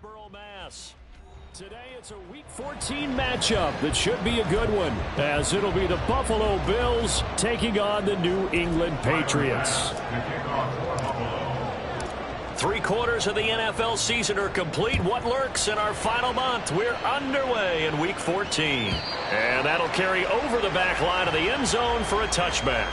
Foxborough, Mass. Today it's a Week 14 matchup that should be a good one, as it'll be the Buffalo Bills taking on the New England Patriots. 3/4 of the NFL season are complete. What lurks in our final month? We're underway in Week 14. And that'll carry over the back line of the end zone for a touchback.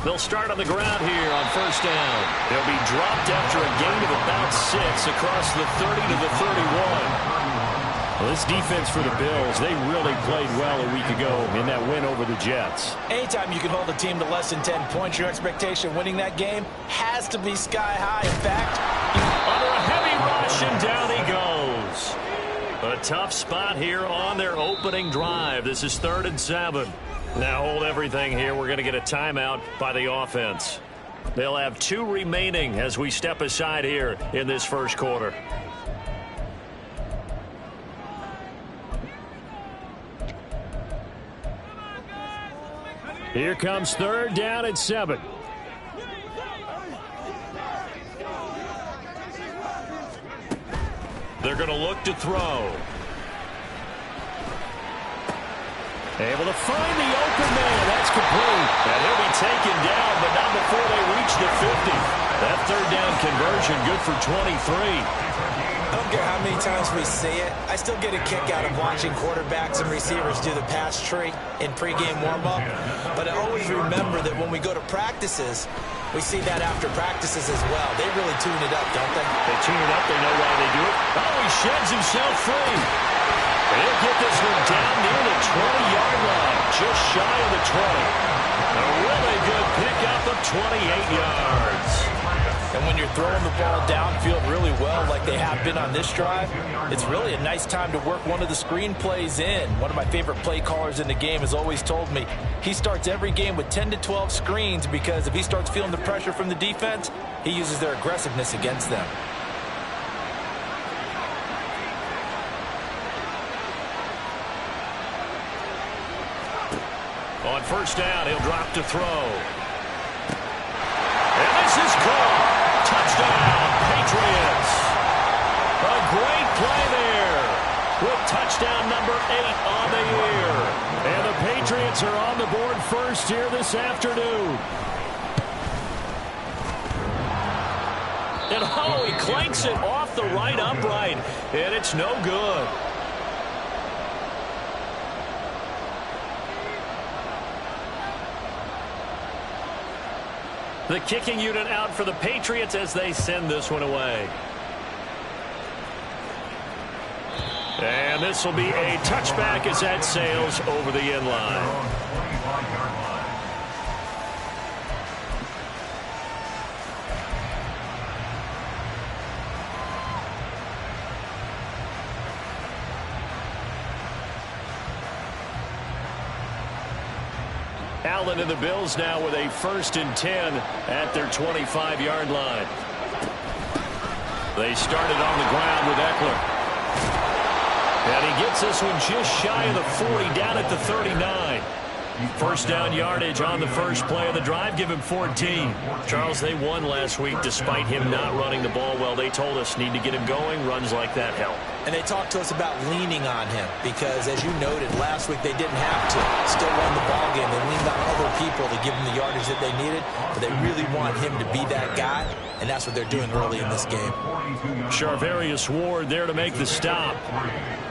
They'll start on the ground here on first down. They'll be dropped after a gain of about 6 across the 30 to the 31. Well, this defense for the Bills, they really played well a week ago in that win over the Jets. Anytime you can hold a team to less than 10 points, your expectation of winning that game has to be sky high. In fact, under a heavy rush, and down he goes. A tough spot here on their opening drive. This is 3rd and 7. Now hold everything here. We're going to get a timeout by the offense. They'll have 2 remaining as we step aside here in this first quarter. Here comes 3rd down and 7. They're going to look to throw. Able to find the open man. That's complete. And he'll be taken down, but not before they reach the 50. That 3rd down conversion good for 23. I don't care how many times we see it. I still get a kick out of watching quarterbacks and receivers do the pass tree in pregame warm-up. But I always remember that when we go to practices, we see that after practices as well. They really tune it up, don't they? They tune it up. They know why they do it. Oh, he sheds himself free. They'll get this one down near the 20-yard line, just shy of the 20. A really good pickup of 28 yards. And when you're throwing the ball downfield really well like they have been on this drive, it's really a nice time to work one of the screen plays in. One of my favorite play callers in the game has always told me he starts every game with 10 to 12 screens because if he starts feeling the pressure from the defense, he uses their aggressiveness against them. On first down, he'll drop to throw. And this is caught. Touchdown, Patriots. A great play there with touchdown number 8 on the year. And the Patriots are on the board first here this afternoon. And oh, he clanks it off the right upright, and it's no good. The kicking unit out for the Patriots as they send this one away. And this will be a touchback as that sails over the end line. Allen and the Bills now with a 1st and 10 at their 25-yard line. They started on the ground with Eckler. And he gets this one just shy of the 40, down at the 39. First down yardage on the first play of the drive. Give him 14. Charles, they won last week despite him not running the ball well. They told us need to get him going. Runs like that help. And they talked to us about leaning on him because, as you noted, last week they didn't have to. Still won the ball game. They leaned on other people to give them the yardage that they needed, but they really want him to be that guy, and that's what they're doing early in this game. Charvarius Ward there to make the stop.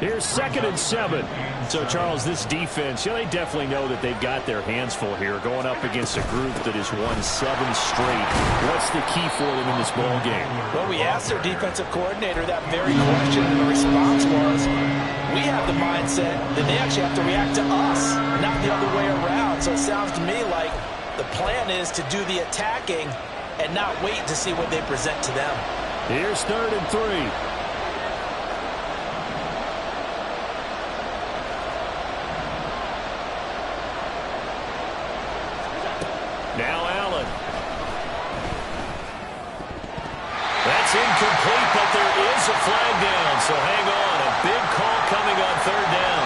Here's 2nd and 7. So, Charles, this defense, they definitely know that they've got their hands full here going up against a group that has won 7 straight. What's the key for them in this ball game? Well, we asked their defensive coordinator that very question, and the response was, we have the mindset that they actually have to react to us, not the other way around. So it sounds to me like the plan is to do the attacking and not wait to see what they present to them. Here's 3rd and 3. Now Allen. incomplete, but there is a flag down. So hang on. A big call coming on third down.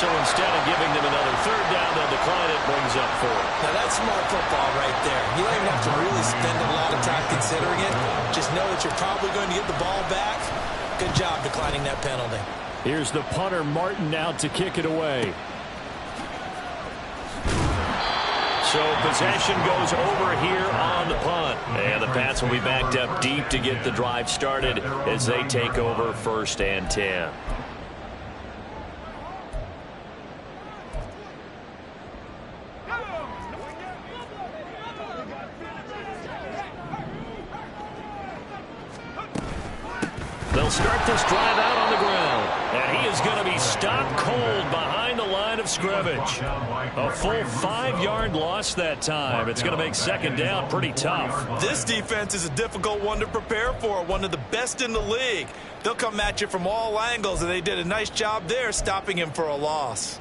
So instead of giving them another third down, they'll decline it, brings up fourth. Now that's smart football right there. You don't even have to really spend a lot of time considering it. Just know that you're probably going to get the ball back. Good job declining that penalty. Here's the punter, Martin, out to kick it away. So possession goes over here on the punt. And the Pats will be backed up deep to get the drive started as they take over 1st and 10. They'll start this drive out on the ground. And he is going to be stopped cold behind the line of scrimmage. A full 5-yard loss that time. It's going to make 2nd down pretty tough. This defense is a difficult one to prepare for. One of the best in the league. They'll come at you from all angles, and they did a nice job there stopping him for a loss.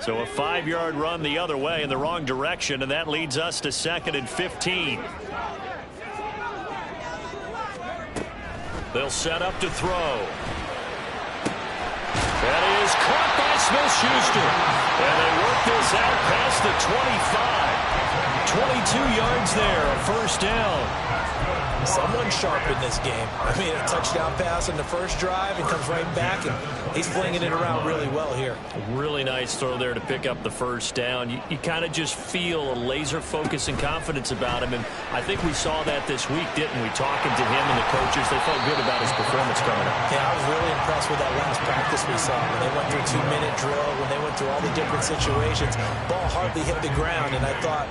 So a 5-yard run the other way in the wrong direction, and that leads us to 2nd and 15. They'll set up to throw. That is caught by Smith-Schuster. And they work this out past the 25. 22 yards there, a 1st down. Someone sharp in this game. I mean, a touchdown pass in the first drive and comes right back, and he's flinging it around really well here. A really nice throw there to pick up the 1st down. You kind of just feel a laser focus and confidence about him, and I think we saw that this week, didn't we? Talking to him and the coaches, they felt good about his performance coming up. Yeah, I was really impressed with that last practice we saw. When they went through a 2-minute drill, when they went through all the different situations, ball hardly hit the ground, and I thought,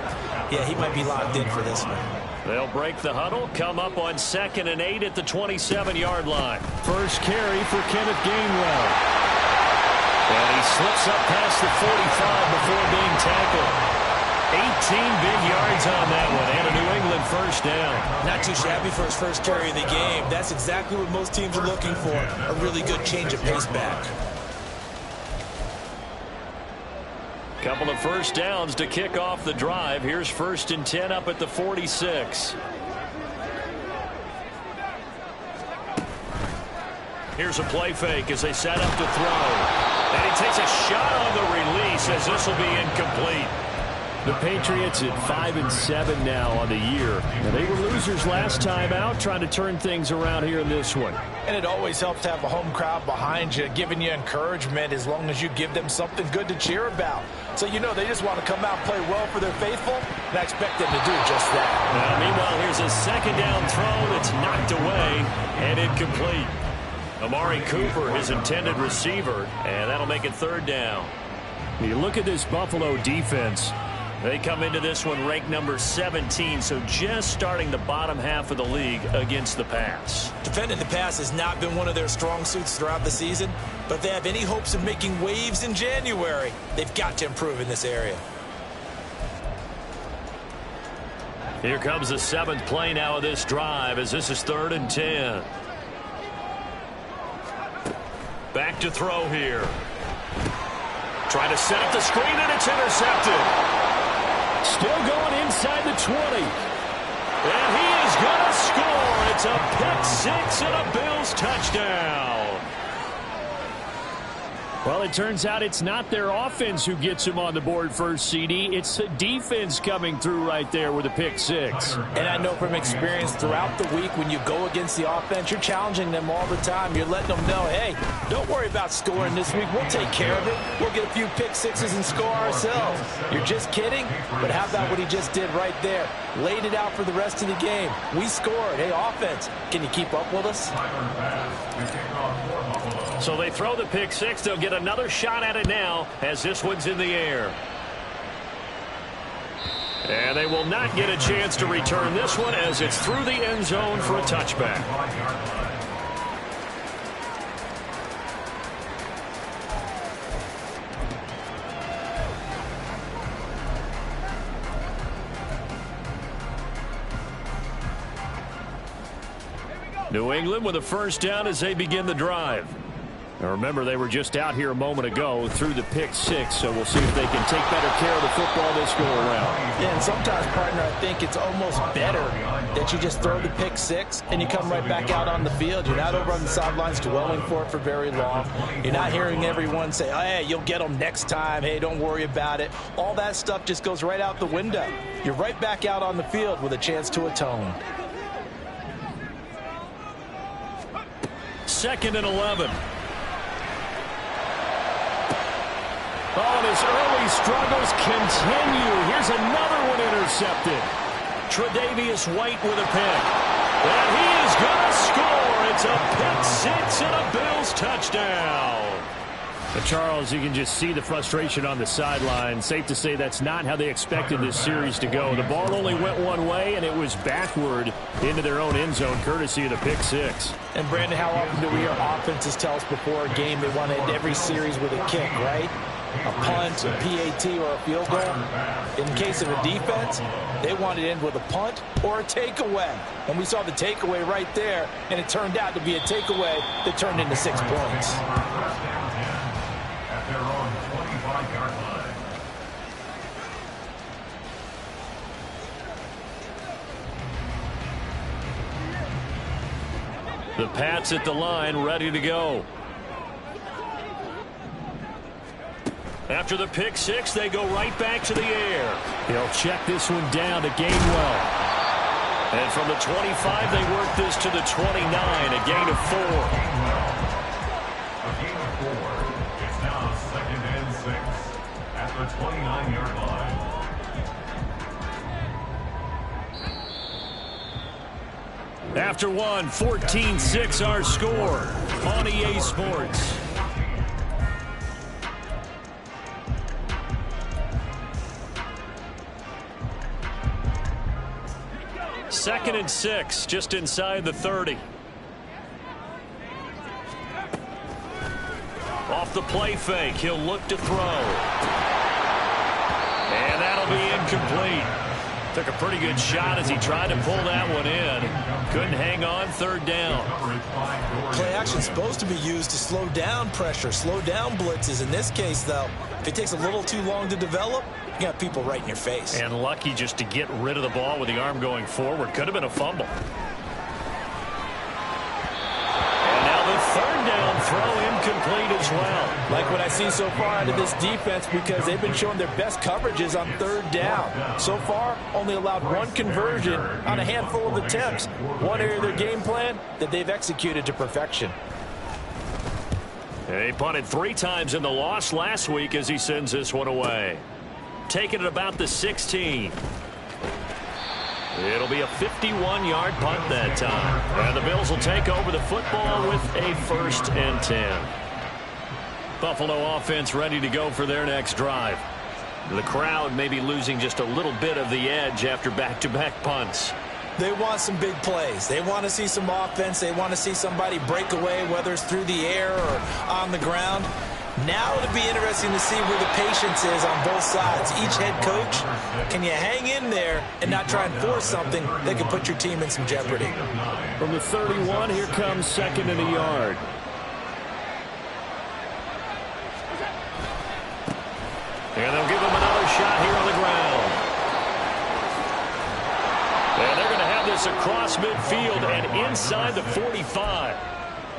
yeah, he might be locked in for this one. They'll break the huddle, come up on 2nd and 8 at the 27-yard line. First carry for Kenneth Gainwell. And he slips up past the 45 before being tackled. 18 big yards on that one, and a New England 1st down. Not too shabby for his first carry of the game. That's exactly what most teams are looking for, a really good change of pace back. Couple of 1st downs to kick off the drive. Here's 1st and 10 up at the 46. Here's a play fake as they set up to throw. And he takes a shot on the release as this will be incomplete. The Patriots at 5-7 now on the year. And they were losers last time out, trying to turn things around here in this one. And it always helps to have a home crowd behind you, giving you encouragement as long as you give them something good to cheer about. So you know they just want to come out and play well for their faithful, and I expect them to do just that. Now, meanwhile, here's a 2nd down throw that's knocked away and incomplete. Amari Cooper, his intended receiver, and that'll make it 3rd down. You look at this Buffalo defense. They come into this one ranked number 17, so just starting the bottom half of the league against the pass. Defending the pass has not been one of their strong suits throughout the season, but if they have any hopes of making waves in January, they've got to improve in this area. Here comes the 7th play now of this drive as this is 3rd and 10. Back to throw here. Trying to set up the screen, and it's intercepted. Still going inside the 20. And he is going to score. It's a pick 6 and a Bills touchdown. Well, it turns out it's not their offense who gets him on the board first, CD. It's the defense coming through right there with a pick 6. And I know from experience throughout the week when you go against the offense, you're challenging them all the time. You're letting them know, hey, don't worry about scoring this week. We'll take care of it. We'll get a few pick 6s and score ourselves. You're just kidding? But how about what he just did right there? Laid it out for the rest of the game. We scored. Hey, offense, can you keep up with us? So they throw the pick 6. They'll get another shot at it now as this one's in the air. And they will not get a chance to return this one as it's through the end zone for a touchback. New England with a 1st down as they begin the drive. Now remember, they were just out here a moment ago through the pick six, so we'll see if they can take better care of the football this go around. Yeah, and sometimes, partner, I think it's almost better that you just throw the pick six and you come right back out on the field. You're not over on the sidelines dwelling for it for very long. You're not hearing everyone say, oh, hey, you'll get them next time. Hey, don't worry about it. All that stuff just goes right out the window. You're right back out on the field with a chance to atone. 2nd and 11. Oh, and his early struggles continue. Here's another one intercepted. Tre'Davious White with a pick. And he is going to score. It's a pick six and a Bills touchdown. But Charles, you can just see the frustration on the sideline. Safe to say that's not how they expected this series to go. The ball only went one way, and it was backward into their own end zone, courtesy of the pick six. And Brandon, how often do we hear offenses tell us before a game they want to end every series with a kick, right? A punt, a PAT, or a field goal. In case of a defense, they wanted to end with a punt or a takeaway. And we saw the takeaway right there, and it turned out to be a takeaway that turned into 6 points. At their own 25-yard line. The Pats at the line, ready to go. After the pick six, they go right back to the air. They'll check this one down to Gainwell. And from the 25, they work this to the 29, a gain of 4. A gain of 4. It's now 2nd and 6 at the 29-yard line. After one, 14-6 our score on EA Sports. 2nd and 6, just inside the 30. Off the play fake, he'll look to throw. And that'll be incomplete. Took a pretty good shot as he tried to pull that one in. Couldn't hang on, 3rd down. Play action supposed to be used to slow down pressure, slow down blitzes. In this case, though, if it takes a little too long to develop, you got people right in your face. And lucky just to get rid of the ball with the arm going forward. Could have been a fumble. And now the 3rd down throw incomplete as well. Like what I see so far out of this defense, because they've been showing their best coverages on 3rd down. So far, only allowed 1 conversion on a handful of attempts. One area of their game plan that they've executed to perfection. He punted 3 times in the loss last week as he sends this one away. Taking it about the 16. It'll be a 51-yard punt that time. And the Bills will take over the football with a 1st and 10. Buffalo offense ready to go for their next drive. The crowd may be losing just a little bit of the edge after back-to-back punts. They want some big plays. They want to see some offense. They want to see somebody break away, whether it's through the air or on the ground. Now it'll be interesting to see where the patience is on both sides. Each head coach, can you hang in there and not try and force something that could put your team in some jeopardy? From the 31, here comes 2nd and a yard. And they'll give him another shot here on the ground. And they're going to have this across midfield and inside the 45.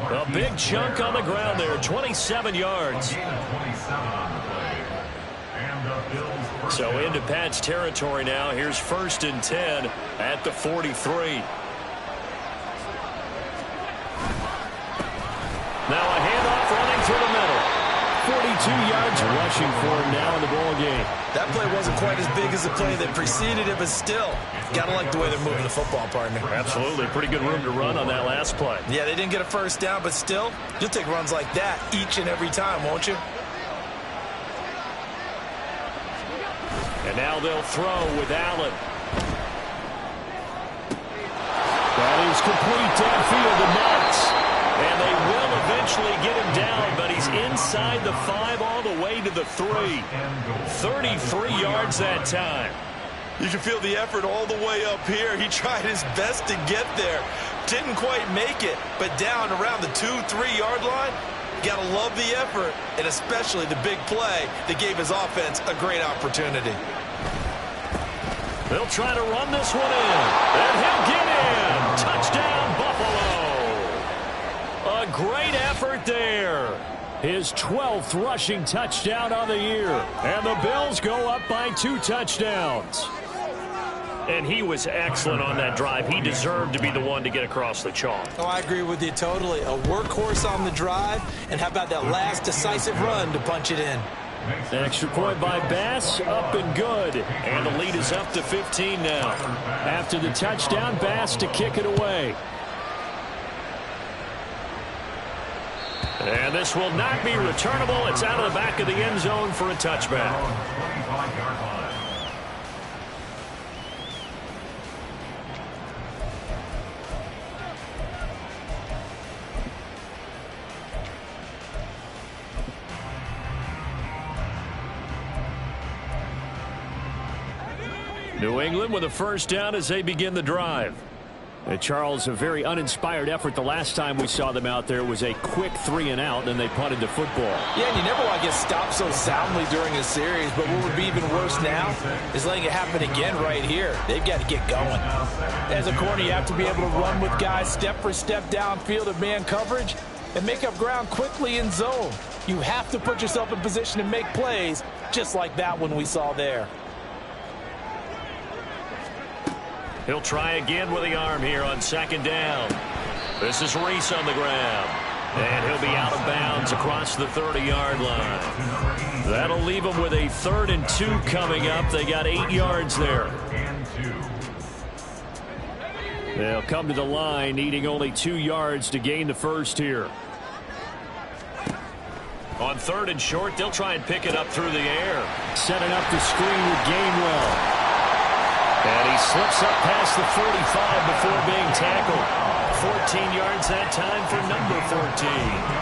A big chunk on the ground there, 27 yards. So into Pat's territory now. Here's 1st and 10 at the 43. Now a handoff running through the middle. 42 yards rushing for him now in the ball game. That play wasn't quite as big as the play that preceded it, but still, gotta like the way they're moving the football, partner. Absolutely. Pretty good room to run on that last play. Yeah, they didn't get a 1st down, but still, you'll take runs like that each and every time, won't you? And now they'll throw with Allen. That is complete downfield to Knox. And they will eventually get him down, but he's inside the 5 all the way to the 3. 33 yards that time. You can feel the effort all the way up here. He tried his best to get there. Didn't quite make it, but down around the 2-3 yard line, You got to love the effort, and especially the big play that gave his offense a great opportunity. They'll try to run this one in, and he'll get in. Touchdown, Buffalo. A great effort there. His 12th rushing touchdown on the year. And the Bills go up by 2 touchdowns. And he was excellent on that drive. He deserved to be the one to get across the chalk. Oh, I agree with you totally. A workhorse on the drive, and how about that last decisive run to punch it in? Extra point by Bass, up and good. And the lead is up to 15 now. After the touchdown, Bass to kick it away. And this will not be returnable. It's out of the back of the end zone for a touchback. New England with a first down as they begin the drive. And Charles, a very uninspired effort. The last time we saw them out there was a quick 3-and-out, and they punted the football. Yeah, and you never want to get stopped so soundly during a series, but what would be even worse now is letting it happen again right here. They've got to get going. As a corner, you have to be able to run with guys step for step downfield of man coverage and make up ground quickly in zone. You have to put yourself in position to make plays just like that one we saw there. He'll try again with the arm here on second down. This is Reese on the ground. And he'll be out of bounds across the 30-yard line. That'll leave him with a 3rd and 2 coming up. They got 8 yards there. They'll come to the line needing only 2 yards to gain the first here. On 3rd and short, they'll try and pick it up through the air. Setting up the screen with Gainwell. And he slips up past the 45 before being tackled. 14 yards that time for number 14.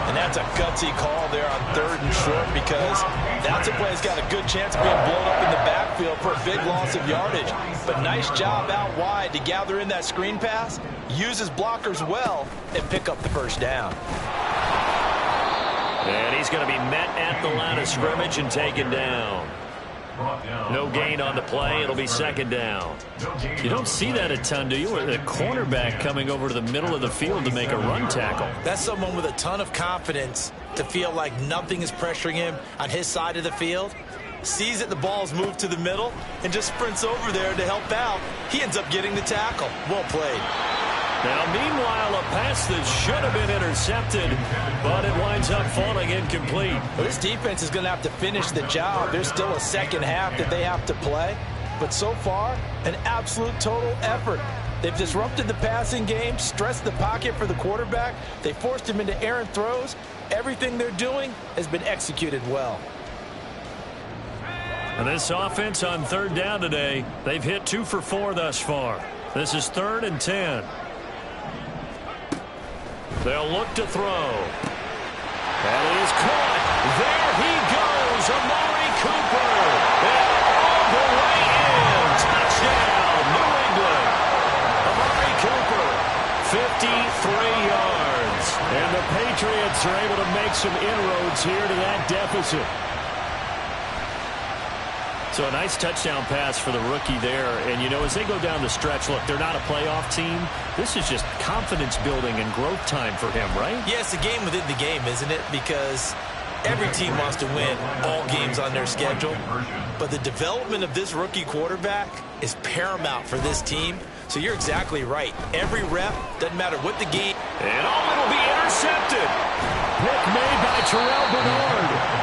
And that's a gutsy call there on 3rd and short, because that's a play that's got a good chance of being blown up in the backfield for a big loss of yardage. But nice job out wide to gather in that screen pass, use his blockers well, and pick up the first down. And he's going to be met at the line of scrimmage and taken down. No gain on the play. It'll be second down. You don't see that a ton, do you? The cornerback coming over to the middle of the field to make a run tackle. That's someone with a ton of confidence to feel like nothing is pressuring him on his side of the field. Sees that the ball's moved to the middle and just sprints over there to help out. He ends up getting the tackle. Well played. Now, meanwhile, a pass that should have been intercepted, but it winds up falling incomplete. Well, this defense is going to have to finish the job. There's still a second half that they have to play. But so far, an absolute total effort. They've disrupted the passing game, stressed the pocket for the quarterback. They forced him into errant throws. Everything they're doing has been executed well. And this offense on 3rd down today, they've hit 2 for 4 thus far. This is 3rd and 10. They'll look to throw. And he is caught. There he goes, Amari Cooper. And all the way in. Touchdown, New England. Amari Cooper, 53 yards. And the Patriots are able to make some inroads here to that deficit. So a nice touchdown pass for the rookie there. And, you know, as they go down the stretch, look, they're not a playoff team. This is just confidence building and growth time for him, right? Yeah, it's a game within the game, isn't it? Because every team wants to win all games on their schedule. But the development of this rookie quarterback is paramount for this team. So you're exactly right. Every rep, doesn't matter what the game. And it'll be intercepted. Pick made by Terrell Bernard.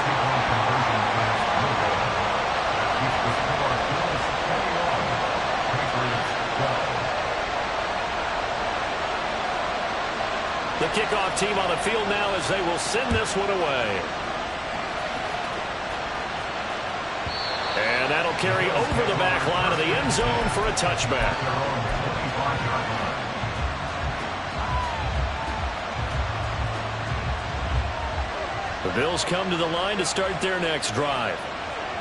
The kickoff team on the field now as they will send this one away. And that'll carry over the back line of the end zone for a touchback. The Bills come to the line to start their next drive.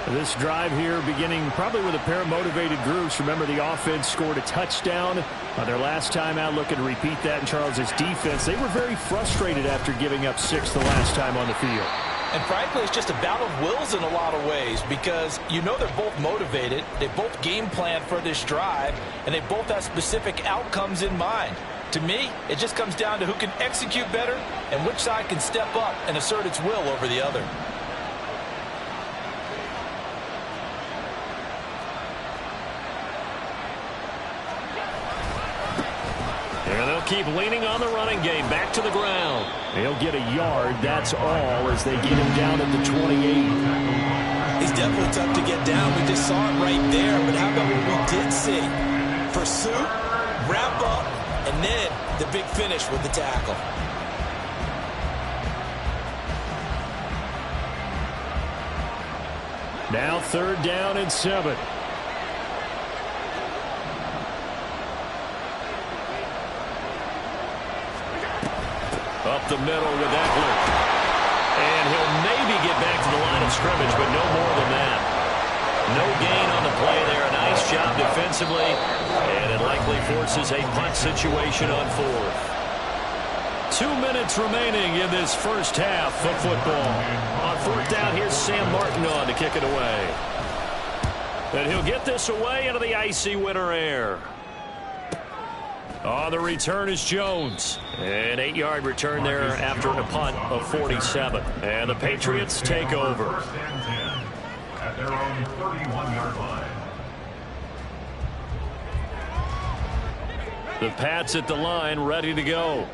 This drive here beginning probably with a pair of motivated groups. Remember, the offense scored a touchdown on their last time out. Looking to repeat that in Charles's defense. They were very frustrated after giving up 6 the last time on the field. And frankly, it's just a battle of wills in a lot of ways because you know they're both motivated. They both game plan for this drive, and they both have specific outcomes in mind. To me, it just comes down to who can execute better and which side can step up and assert its will over the other. And they'll keep leaning on the running game. Back to the ground. He'll get a yard. That's all as they get him down at the 28. He's definitely tough to get down. We just saw it right there. But how about what we did see? Pursuit, wrap up, and then the big finish with the tackle. Now 3rd down and 7. Up the middle with Eckler. And he'll maybe get back to the line of scrimmage, but no more than that. No gain on the play there. A nice job defensively. And it likely forces a punt situation on 4th. 2 minutes remaining in this first half of football. On 4th down, here's Sam Martin on to kick it away. And he'll get this away into the icy winter air. On the return is Jones. An 8-yard return there after a punt of 47. And the Patriots take over. First and 10 at their own 31-yard line. The Pats at the line, ready to go.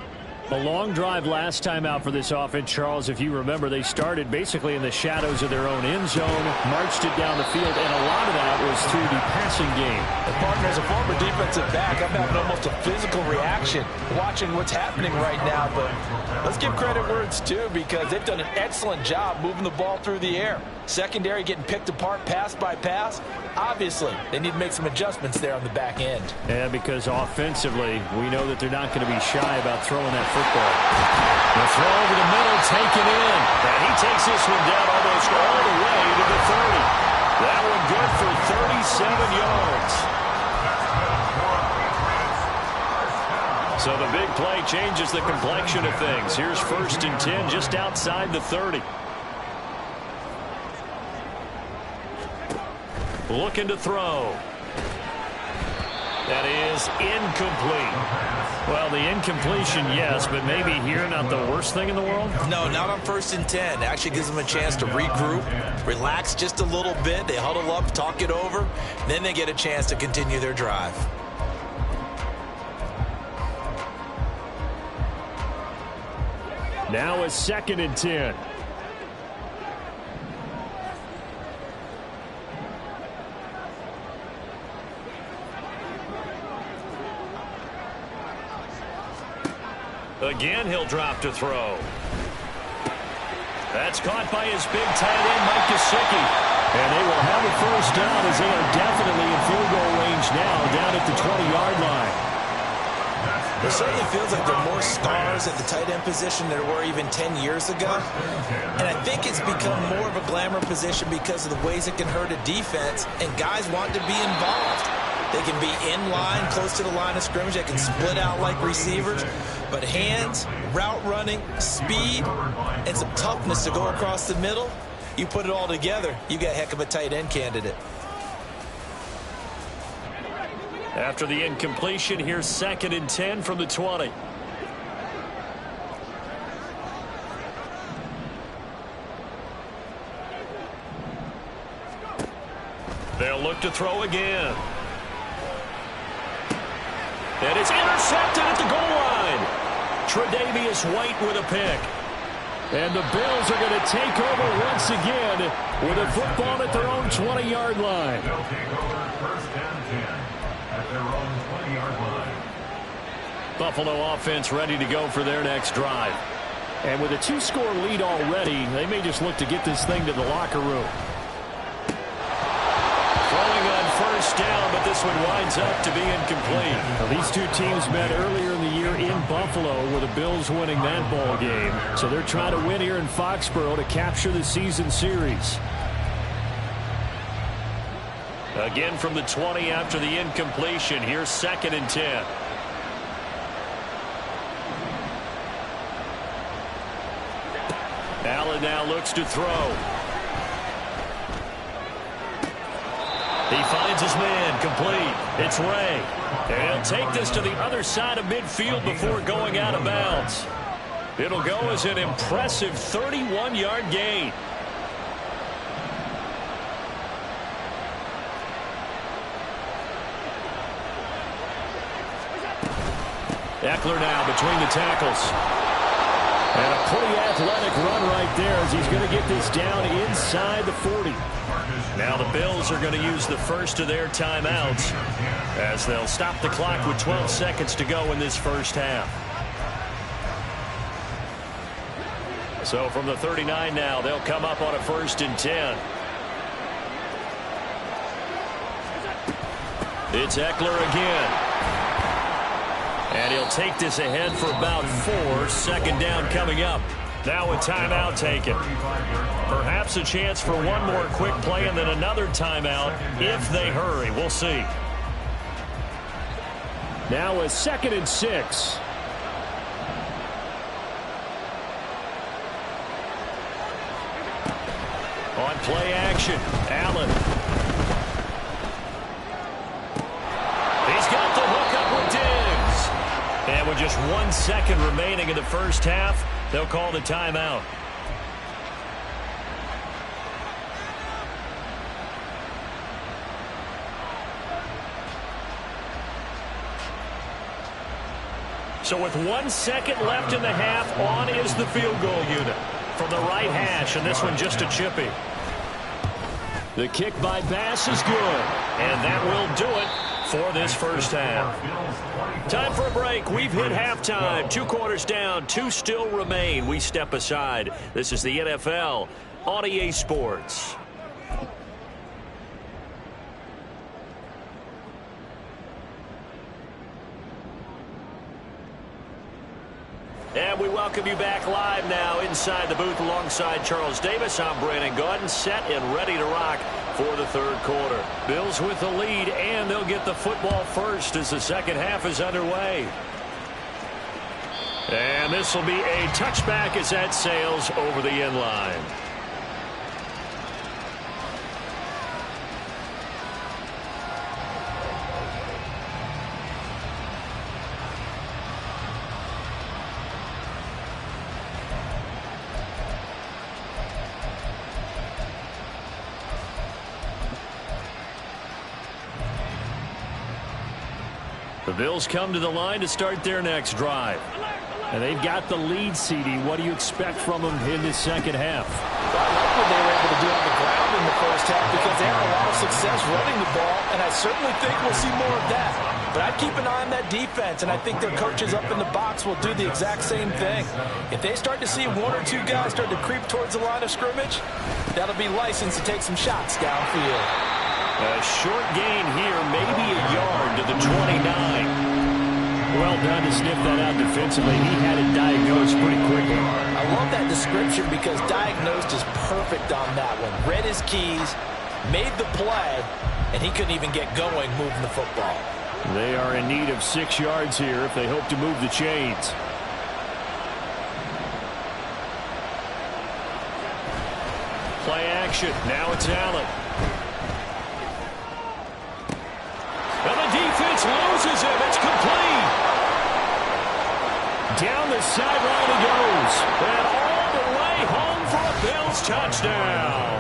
A long drive last time out for this offense, Charles. If you remember, they started basically in the shadows of their own end zone, marched it down the field, and a lot of that was through the passing game. And partner, as a former defensive back, I'm having almost a physical reaction watching what's happening right now. But let's give credit where it's due because they've done an excellent job moving the ball through the air. Secondary getting picked apart pass by pass. Obviously, they need to make some adjustments there on the back end. Yeah, because offensively, we know that they're not going to be shy about throwing that football. The throw over the middle, taken in. And he takes this one down almost all the way to the 30. That one good for 37 yards. So the big play changes the complexion of things. Here's 1st and 10 just outside the 30. Looking to throw. That is incomplete. Well, the incompletion, yes, but maybe here not the worst thing in the world? No, not on 1st and 10. Actually gives them a chance to regroup, relax just a little bit. They huddle up, talk it over. Then they get a chance to continue their drive. Now a 2nd and 10. Again, he'll drop to throw. That's caught by his big tight end, Mike Gesicki. And they will have a 1st down as they are definitely in field goal range now, down at the 20-yard line. It certainly feels like there are more stars at the tight end position than there were even 10 years ago. And I think it's become more of a glamour position because of the ways it can hurt a defense, and guys want to be involved. They can be in line, close to the line of scrimmage. They can split out like receivers. But hands, route running, speed, and some toughness to go across the middle, you put it all together, you got a heck of a tight end candidate. After the incompletion, here's 2nd and 10 from the 20. They'll look to throw again. And it's intercepted at the goal line. Tre'Davious White with a pick. And the Bills are going to take over once again with a football at their own 20-yard line. They'll take over 1st and 10 at their own 20-yard line. Buffalo offense ready to go for their next drive. And with a 2-score lead already, they may just look to get this thing to the locker room. Throwing on 1st down, but this one winds up to be incomplete. Now, these two teams met earlier in the year in Buffalo with the Bills winning that ball game. So they're trying to win here in Foxborough to capture the season series. Again from the 20 after the incompletion. Here's 2nd and 10. Allen now looks to throw. He finds his man, complete. It's Ray. And he'll take this to the other side of midfield before going out of bounds. It'll go as an impressive 31-yard gain. Eckler now between the tackles. And a pretty athletic run right there as he's going to get this down inside the 40. Now the Bills are going to use the first of their timeouts as they'll stop the clock with 12 seconds to go in this first half. So from the 39 now, they'll come up on a 1st and 10. It's Eckler again. And he'll take this ahead for about 4. 2nd down coming up. Now a timeout taken. Perhaps a chance for one more quick play and then another timeout if they hurry. We'll see. Now a 2nd and 6. On play action, Allen. He's got the hook up with Diggs. And with just 1 second remaining in the first half, they'll call the timeout. So with 1 second left in the half, on is the field goal unit from the right hash, and this one just a chippy. The kick by Bass is good, and that will do it for this first half. Time for a break. We've hit halftime. 2 quarters down, 2 still remain. We step aside. This is the NFL on EA Sports. And we welcome you back live now inside the booth alongside Charles Davis. I'm Brandon Gaudin, set and ready to rock for the 3rd quarter. Bills with the lead, and they'll get the football first as the second half is underway. And this will be a touchback as that sails over the end line. The Bills come to the line to start their next drive. And they've got the lead, CD. What do you expect from them in this second half? Well, I like what they were able to do on the ground in the first half because they had a lot of success running the ball, and I certainly think we'll see more of that. But I'd keep an eye on that defense, and I think their coaches up in the box will do the exact same thing. If they start to see 1 or 2 guys start to creep towards the line of scrimmage, that'll be license to take some shots downfield. A short gain here, maybe a yard to the 29. Well done to sniff that out defensively. He had it diagnosed pretty quickly. I love that description because diagnosed is perfect on that one. Read his keys, made the play, and he couldn't even get going moving the football. They are in need of 6 yards here if they hope to move the chains. Play action. Now it's Allen. And the defense loses him. It's complete. Down the sideline he goes. And all the way home for a Bills touchdown.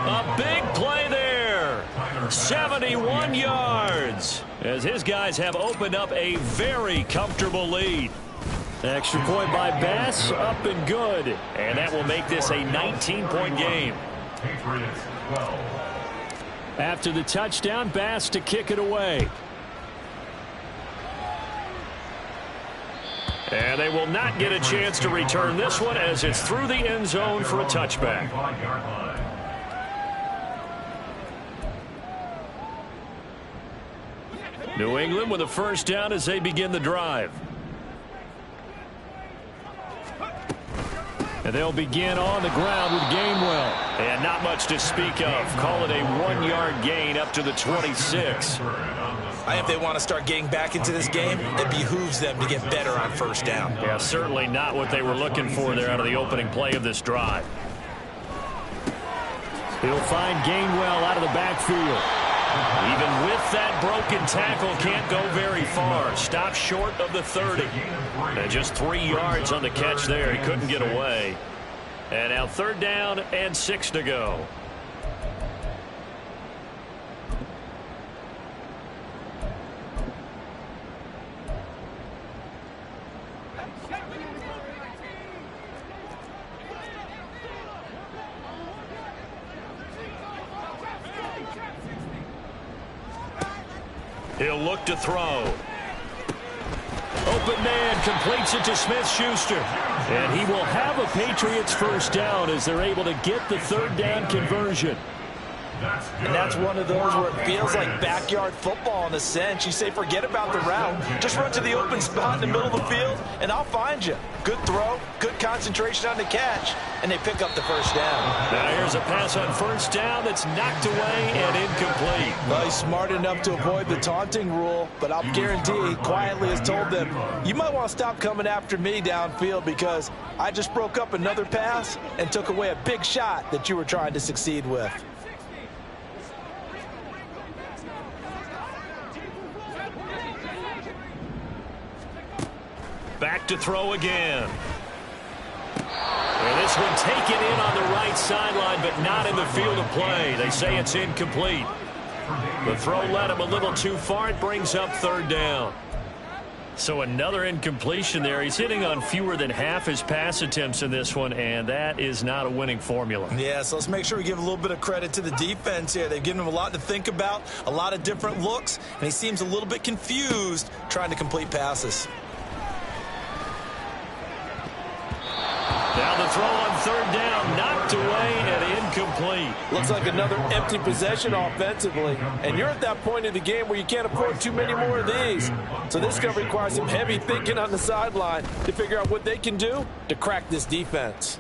A big play there. 71 yards. As his guys have opened up a very comfortable lead. Extra point by Bass, up and good. And that will make this a 19-point game. After the touchdown, Bass to kick it away. And they will not get a chance to return this one as it's through the end zone for a touchback. New England with a first down as they begin the drive. And they'll begin on the ground with Gainwell. And not much to speak of. Call it a 1-yard gain up to the 26. If they want to start getting back into this game, it behooves them to get better on first down. Yeah, certainly not what they were looking for there out of the opening play of this drive. He'll find Gainwell out of the backfield. Even with that broken tackle, can't go very far. Stopped short of the 30. And just 3 yards on the catch there. He couldn't get away. And now 3rd down and 6 to go. He'll look to throw. Open man completes it to Smith-Schuster. And he will have a Patriots first down as they're able to get the 3rd down conversion. And that's one of those where it feels like backyard football in a sense. You say forget about the route. Just run to the open spot in the middle of the field, and I'll find you. Good throw, good concentration on the catch, and they pick up the first down. Now here's a pass on first down that's knocked away and incomplete. Well, he's smart enough to avoid the taunting rule, but I'll guarantee he quietly has told them, you might want to stop coming after me downfield because I just broke up another pass and took away a big shot that you were trying to succeed with. Back to throw again. And this one taken in on the right sideline, but not in the field of play. They say it's incomplete. The throw led him a little too far. It brings up 3rd down. So another incompletion there. He's hitting on fewer than half his pass attempts in this one, and that is not a winning formula. Yeah, so let's make sure we give a little bit of credit to the defense here. They've given him a lot to think about, a lot of different looks, and he seems a little bit confused trying to complete passes. Now the throw on 3rd down, knocked away and incomplete. Looks like another empty possession offensively. And you're at that point in the game where you can't afford too many more of these. So this is going to require some heavy thinking on the sideline to figure out what they can do to crack this defense.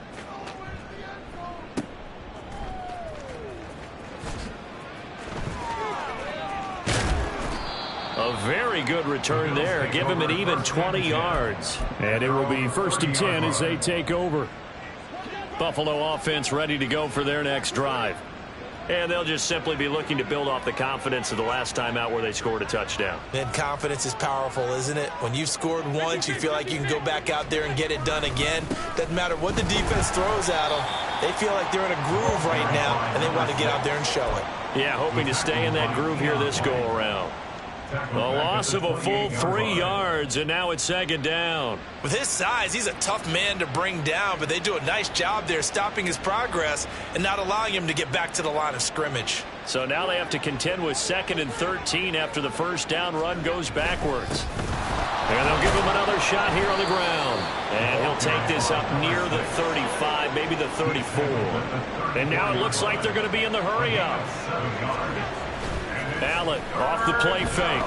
A very good return there. Give him an even 20 yards. And it will be 1st and 10 as they take over. Buffalo offense ready to go for their next drive. And they'll just simply be looking to build off the confidence of the last time out where they scored a touchdown. And confidence is powerful, isn't it? When you've scored once, you feel like you can go back out there and get it done again. Doesn't matter what the defense throws at them. They feel like they're in a groove right now, and they want to get out there and show it. Yeah, hoping to stay in that groove here this go-around. A loss of a full 3 yards, and now it's 2nd down. With his size, he's a tough man to bring down, but they do a nice job there stopping his progress and not allowing him to get back to the line of scrimmage. So now they have to contend with 2nd and 13 after the first down run goes backwards. And they'll give him another shot here on the ground. And he'll take this up near the 35, maybe the 34. And now it looks like they're going to be in the hurry-up. Allen off the play fake.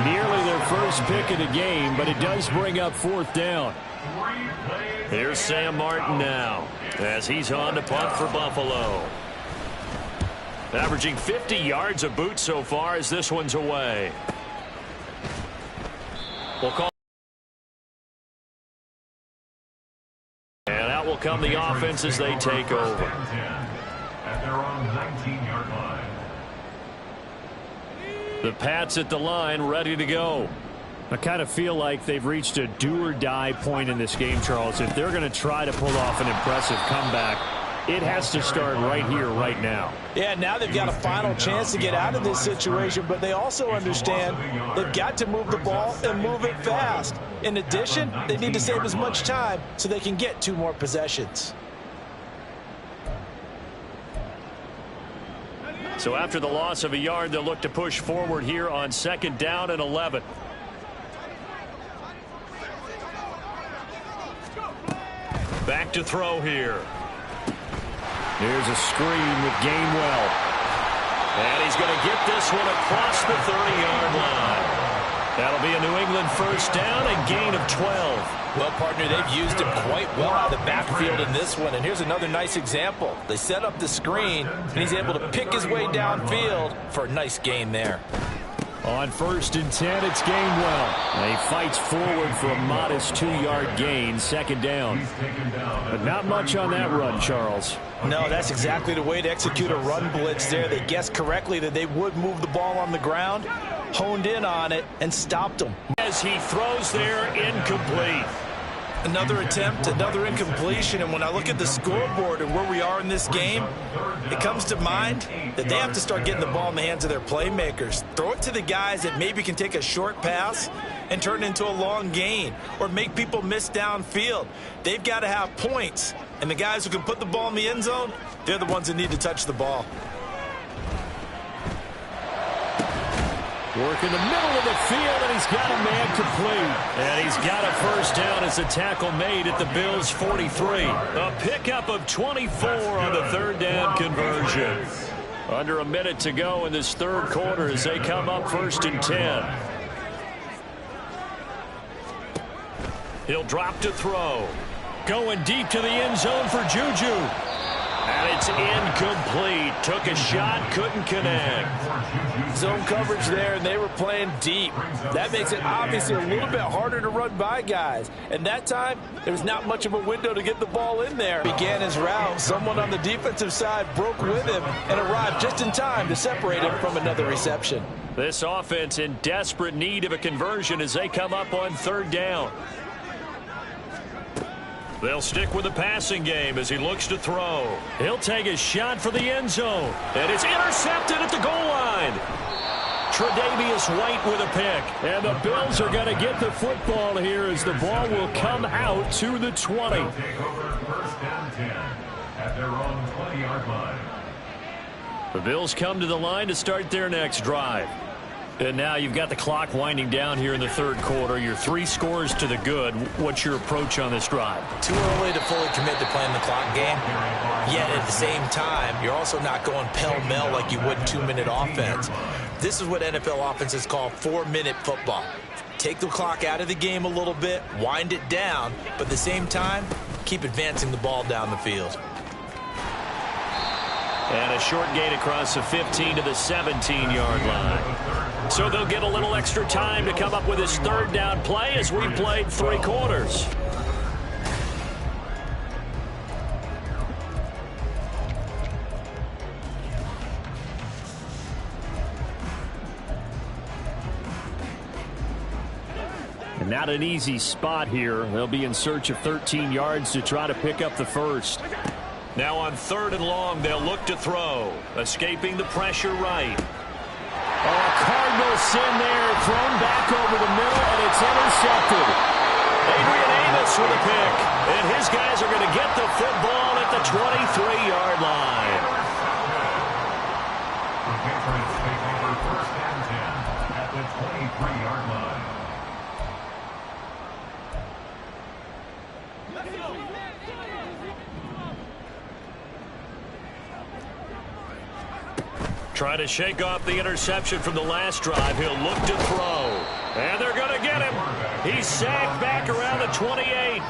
Nearly their first pick of the game, but it does bring up 4th down. Here's Sam Martin now as he's on to punt for Buffalo. Averaging 50 yards a boot so far as this one's away. We'll call. And out will come the offense as they take over. At their own 19-yard line. The Pats at the line, ready to go. I kind of feel like they've reached a do-or-die point in this game, Charles. If they're going to try to pull off an impressive comeback, it has to start right here, right now. Yeah, now they've got a final chance to get out of this situation, but they also understand they've got to move the ball and move it fast. In addition, they need to save as much time so they can get 2 more possessions. So after the loss of a yard, they'll look to push forward here on 2nd down and 11. Back to throw here. Here's a screen with Gainwell. And he's going to get this one across the 30-yard line. That'll be a New England first down, a gain of 12. Well, partner, they've used him quite well out of the backfield in this one. And here's another nice example. They set up the screen, and he's able to pick his way downfield for a nice gain there. On 1st and 10, it's Gainwell. He fights forward for a modest 2-yard gain, second down. But not much on that run, Charles. No, that's exactly the way to execute a run blitz there. They guessed correctly that they would move the ball on the ground, honed in on it, and stopped him. As he throws there, incomplete. Another attempt, another incompletion, and when I look at the scoreboard and where we are in this game, it comes to mind that they have to start getting the ball in the hands of their playmakers. Throw it to the guys that maybe can take a short pass and turn it into a long gain or make people miss downfield. They've got to have points, and the guys who can put the ball in the end zone, they're the ones that need to touch the ball. Work in the middle of the field, and he's got a man complete. And he's got a first down as a tackle made at the Bills' 43. A pickup of 24 on the third down conversion. Under a minute to go in this third quarter as they come up 1st and 10. He'll drop to throw. Going deep to the end zone for Juju. And it's incomplete. Took a shot, couldn't connect. Zone coverage there, and they were playing deep. That makes it obviously a little bit harder to run by guys. And that time, there was not much of a window to get the ball in there. Began his route. Someone on the defensive side broke with him and arrived just in time to separate him from another reception. This offense in desperate need of a conversion as they come up on 3rd down. They'll stick with the passing game as he looks to throw. He'll take a shot for the end zone. And it's intercepted at the goal line. Tre'Davious White with a pick. And the Bills are going to get the football here as the ball will come out to the 20. Take over 1st and 10 at their own 20-yard line. The Bills come to the line to start their next drive. And now you've got the clock winding down here in the third quarter. You're 3 scores to the good. What's your approach on this drive? Too early to fully commit to playing the clock game. Yet at the same time, you're also not going pell-mell like you would in 2-minute offense. This is what NFL offenses call 4-minute football. Take the clock out of the game a little bit, wind it down, but at the same time, keep advancing the ball down the field. And a short gain across the 15 to the 17-yard line. So they'll get a little extra time to come up with his 3rd down play as we played 3 quarters. And not an easy spot here. They'll be in search of 13 yards to try to pick up the first. Now on 3rd and long, they'll look to throw. Escaping the pressure right. Oh, Cardinal sin there, thrown back over the middle, and it's intercepted. Adrian Amos with a pick, and his guys are going to get the football at the 23-yard line. The Patriots take over 1st and 10 at the 23-yard line. Trying to shake off the interception from the last drive. He'll look to throw. And they're going to get him. He's sacked back around the 28.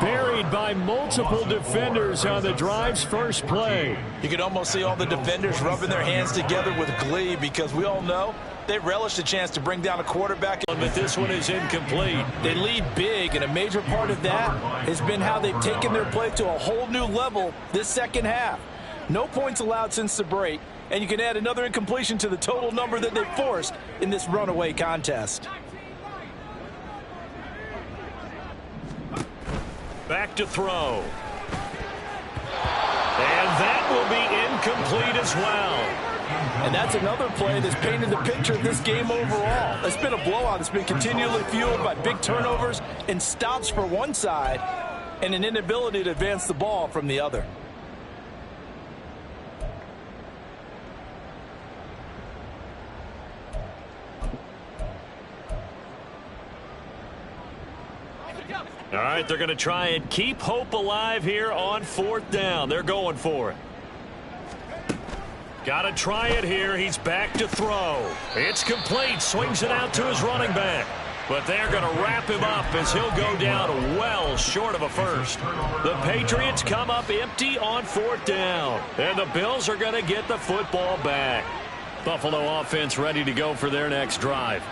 Buried by multiple defenders on the drive's first play. You can almost see all the defenders rubbing their hands together with glee because we all know they relish the chance to bring down a quarterback. But this one is incomplete. They lead big, and a major part of that has been how they've taken their play to a whole new level this second half. No points allowed since the break, and you can add another incompletion to the total number that they've forced in this runaway contest. Back to throw. And that will be incomplete as well. And that's another play that's painted the picture of this game overall. It's been a blowout. It's been continually fueled by big turnovers and stops for one side and an inability to advance the ball from the other. All right, they're going to try and keep hope alive here on 4th down. They're going for it. Got to try it here. He's back to throw. It's complete. Swings it out to his running back. But they're going to wrap him up as he'll go down well short of a first. The Patriots come up empty on 4th down. And the Bills are going to get the football back. Buffalo offense ready to go for their next drive.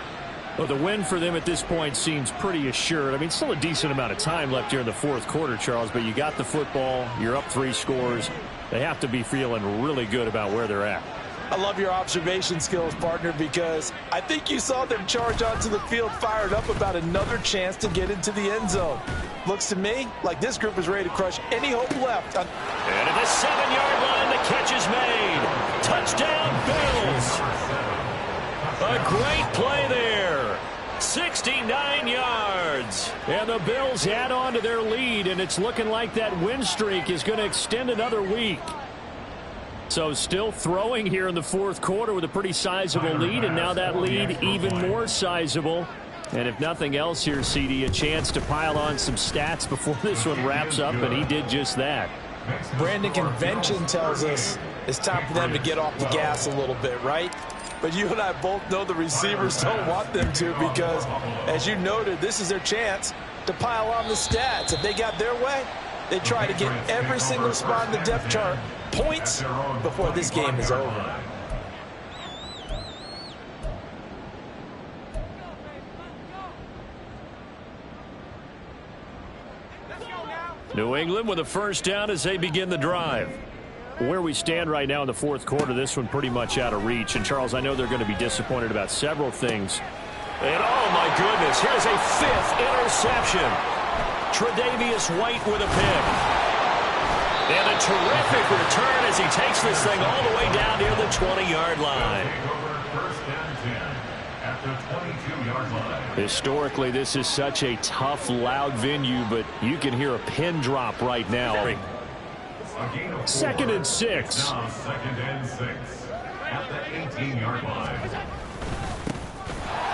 Well, the win for them at this point seems pretty assured. I mean, still a decent amount of time left here in the 4th quarter, Charles, but you got the football. You're up 3 scores. They have to be feeling really good about where they're at. I love your observation skills, partner, because I think you saw them charge onto the field fired up about another chance to get into the end zone. Looks to me like this group is ready to crush any hope left. And at the 7-yard line, the catch is made. Touchdown, Bills. A great play there. 69 yards. And the Bills add on to their lead, and it's looking like that win streak is going to extend another week. So still throwing here in the 4th quarter with a pretty sizable lead, and now that lead even more sizable. And if nothing else here, CD, a chance to pile on some stats before this one wraps up, and he did just that. Brandon, convention tells us it's time for them to get off the gas a little bit, right? But you and I both know the receivers don't want them to because, as you noted, this is their chance to pile on the stats. If they got their way, they try to get every single spot in the depth chart points before this game is over. New England with a first down as they begin the drive. Where we stand right now in the 4th quarter, this one pretty much out of reach. And, Charles, I know they're going to be disappointed about several things. And, oh, my goodness, here's a 5th interception. Tre'Davious White with a pick. And a terrific return as he takes this thing all the way down near the 20-yard line. Historically, this is such a tough, loud venue, but you can hear a pin drop right now. 2nd and 6. 2nd and 6 at the 18-yard line.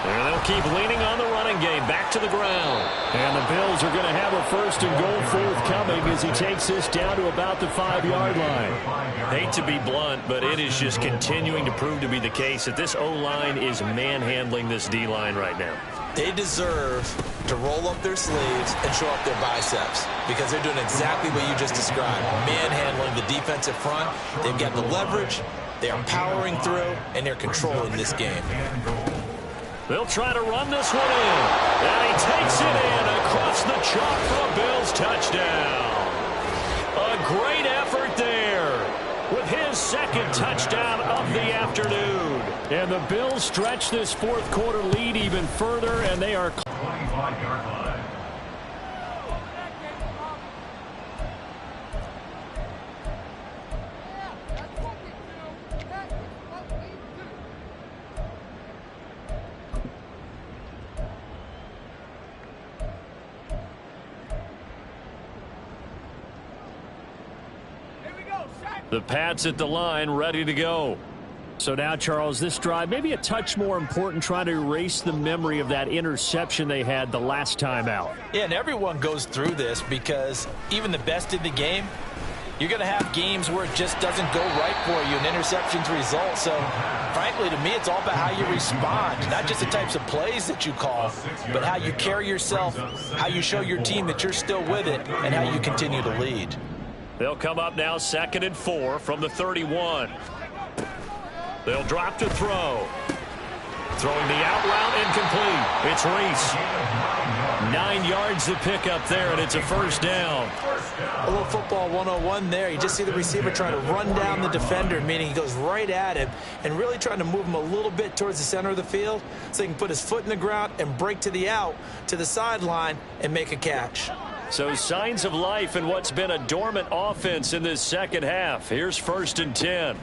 And they'll keep leaning on the running game. Back to the ground. And the Bills are going to have a 1st and goal forthcoming as he takes this down to about the 5-yard line. Hate to be blunt, but it is just continuing to prove to be the case that this O-line is manhandling this D-line right now. They deserve to roll up their sleeves and show up their biceps because they're doing exactly what you just described. Manhandling the defensive front. They've got the leverage. They are powering through, and they're controlling this game. They'll try to run this one in. And he takes it in across the chalk for a Bills touchdown. A great effort there with his 2nd touchdown of the afternoon. And the Bills stretch this 4th quarter lead even further, and they are 25-yard line. The Pats at the line, ready to go. So now, Charles, this drive maybe a touch more important, trying to erase the memory of that interception they had the last time out. Yeah, and everyone goes through this because even the best in the game, you're going to have games where it just doesn't go right for you and interceptions result. So, frankly, to me, it's all about how you respond, not just the types of plays that you call, but how you carry yourself, how you show your team that you're still with it, and how you continue to lead. They'll come up now 2nd and 4 from the 31. They'll drop to throw. Throwing the out route incomplete. It's Reese. 9 yards to pick up there, and it's a 1st down. A little football 101 there. You just see the receiver trying to run down the defender, meaning he goes right at him and really trying to move him a little bit towards the center of the field so he can put his foot in the ground and break to the out, to the sideline, and make a catch. So signs of life in what's been a dormant offense in this 2nd half. Here's 1st and 10.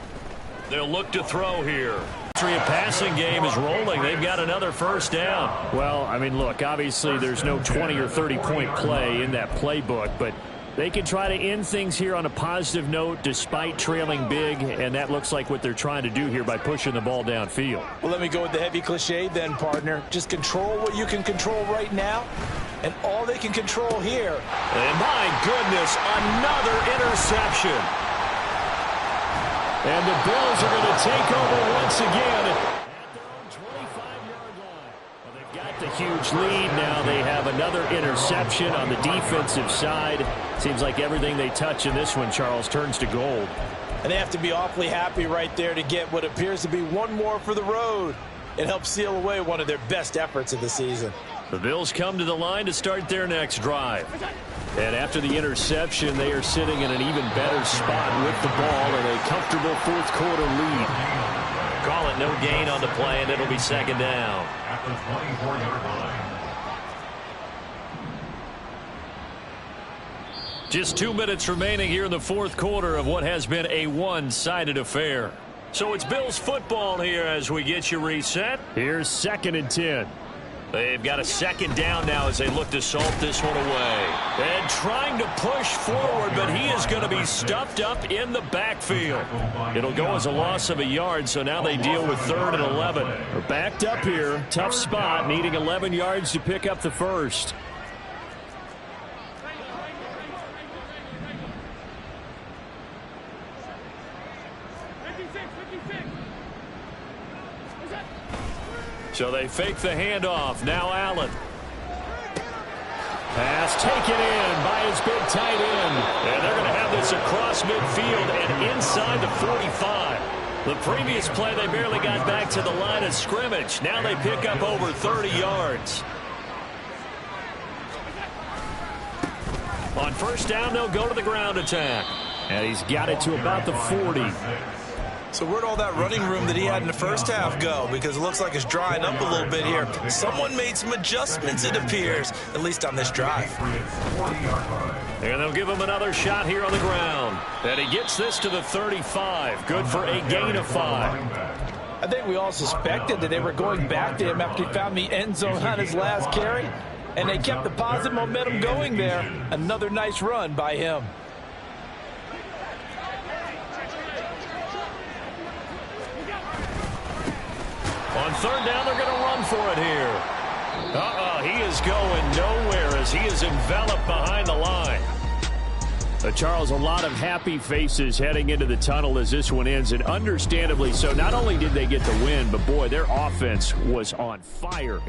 They'll look to throw here. The passing game is rolling. They've got another 1st down. Well, I mean, look, obviously there's no 20 or 30-point play in that playbook, but they can try to end things here on a positive note despite trailing big, and that looks like what they're trying to do here by pushing the ball downfield. Well, let me go with the heavy cliche then, partner. Just control what you can control right now, and all they can control here. And my goodness, another interception. And the Bills are going to take over once again. They've got the huge lead. Now they have another interception on the defensive side. Seems like everything they touch in this one, Charles, turns to gold. And they have to be awfully happy right there to get what appears to be one more for the road. It helps seal away one of their best efforts of the season. The Bills come to the line to start their next drive. And after the interception, they are sitting in an even better spot with the ball in a comfortable fourth quarter lead. Call it no gain on the play, and it'll be second down. At the 24-yard line. Just 2 minutes remaining here in the fourth quarter of what has been a one-sided affair. So it's Bills football here as we get you reset. Here's 2nd and 10. They've got a second down now as they look to salt this one away. And trying to push forward, but he is going to be stuffed up in the backfield. It'll go as a loss of a yard, so now they deal with 3rd and 11. They're backed up here. Tough spot, needing 11 yards to pick up the first. So they fake the handoff. Now Allen. Pass taken in by his big tight end. And they're going to have this across midfield and inside the 45. The previous play, they barely got back to the line of scrimmage. Now they pick up over 30 yards. On first down, they'll go to the ground attack. And he's got it to about the 40. So where'd all that running room that he had in the first half go? Because it looks like it's drying up a little bit here. Someone made some adjustments, it appears, at least on this drive. And they'll give him another shot here on the ground. And he gets this to the 35. Good for a gain of 5. I think we all suspected that they were going back to him after he found the end zone on his last carry. And they kept the positive momentum going there. Another nice run by him. On third down, they're going to run for it here. He is going nowhere as he is enveloped behind the line. Charles, a lot of happy faces heading into the tunnel as this one ends, and understandably so. Not only did they get the win, but boy, their offense was on fire.